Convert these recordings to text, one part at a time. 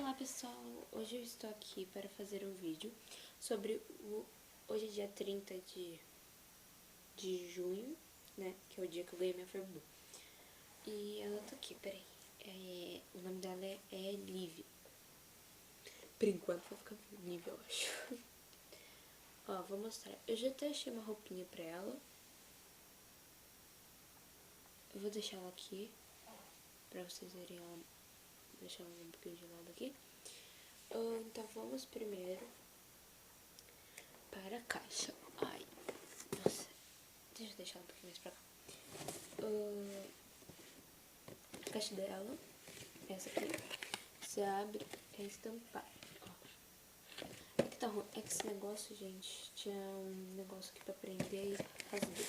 Olá pessoal, hoje eu estou aqui para fazer um vídeo sobre hoje é dia 30 de junho, né, que é o dia que eu ganhei minha Furby Blue. E ela tá aqui, peraí, o nome dela é Liv. Por enquanto vai ficar Liv, eu acho. Ó, vou mostrar, eu já até achei uma roupinha pra ela. Eu vou deixar ela aqui, pra vocês verem ela, deixar ela um pouquinho de lado aqui. Então vamos primeiro para a caixa. Ai, nossa, deixa eu deixar um pouquinho mais pra cá. A caixa dela, essa aqui, você abre, é estampado. É que tá ruim, é que esse negócio, gente, tinha um negócio aqui pra prender e rasguei.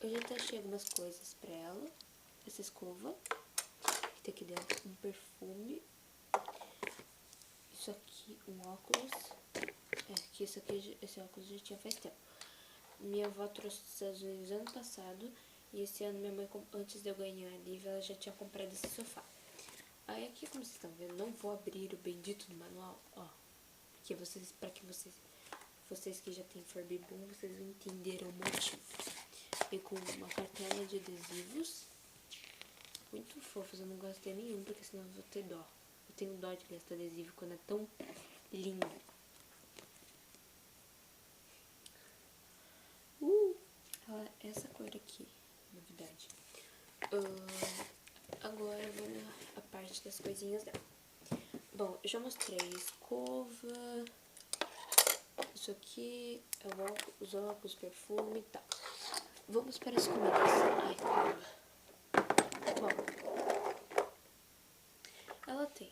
Eu já até achei algumas coisas pra ela. Essa escova, que tem aqui dentro um perfume. Isso aqui, um óculos. Esse óculos já tinha faz tempo. Minha avó trouxe dos Estados Unidos ano passado. E esse ano minha mãe, antes de eu ganhar a Liv, ela já tinha comprado esse sofá. Aí aqui, como vocês estão vendo, não vou abrir o bendito do manual, ó. Porque pra que vocês que já têm Furby Blue, vocês vão entender o motivo. E com uma cartela de adesivos. Muito fofos, eu não gostei nenhum, porque senão eu vou ter dó. Eu tenho dó de gastar adesivo quando é tão lindo. Essa cor aqui, novidade. Agora eu vou na parte das coisinhas dela. Bom, eu já mostrei a escova. Isso aqui é os óculos, perfume e tal. Vamos para as comidas. Ai, caramba. Bom, ela tem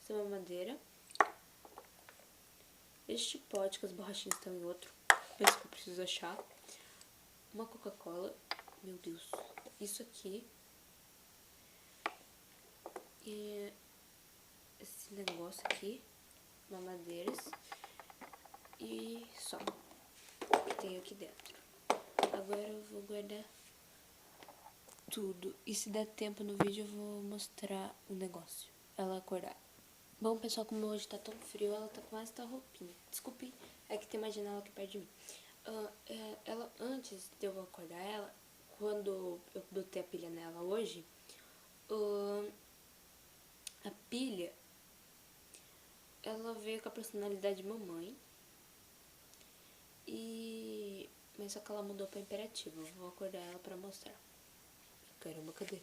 essa mamadeira. Este pote com as borrachinhas estão em outro, mas que eu preciso achar. Uma Coca-Cola. Meu Deus. Isso aqui. E esse negócio aqui. Mamadeiras. E só. Que tem aqui dentro. Agora eu vou guardar tudo. E se der tempo no vídeo eu vou mostrar o negócio. Ela acordar. Bom, pessoal, como hoje tá tão frio, ela tá com esta roupinha. Desculpe, é que tem uma janela aqui perto de mim. Ela, antes de eu acordar ela, quando eu botei a pilha nela hoje, a pilha, ela veio com a personalidade de mamãe. Mas só que ela mudou pra imperativo. Eu vou acordar ela pra mostrar. Caramba, cadê?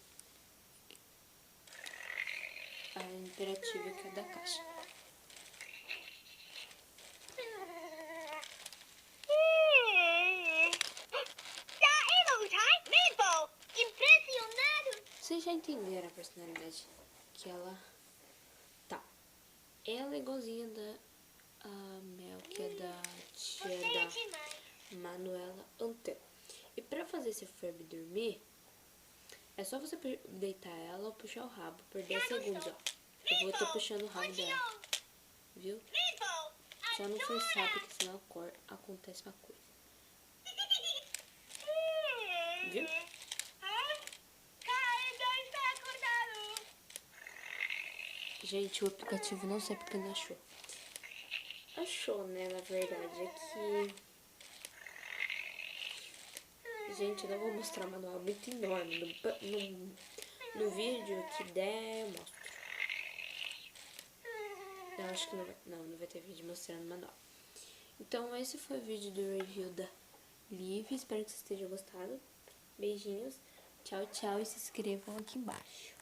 A imperativa que é da caixa. Vocês já entenderam a personalidade que ela tá. Ela é igualzinha da Mel, que é da tia da Manuela Antero. E pra fazer esse Furby dormir, é só você deitar ela ou puxar o rabo por 10 segundos, ó. Eu vou tô puxando o rabo dela, viu? Só não forçar, porque senão acontece uma coisa. Viu? Gente, o aplicativo não sei porque não achou. Achou, né, na verdade, é que... Gente, eu não vou mostrar o manual, é muito enorme. No vídeo que der, eu mostro. Eu acho que não vai ter vídeo mostrando o manual. Então, esse foi o vídeo do review da Liv. Espero que vocês tenham gostado. Beijinhos. Tchau, tchau. E se inscrevam aqui embaixo.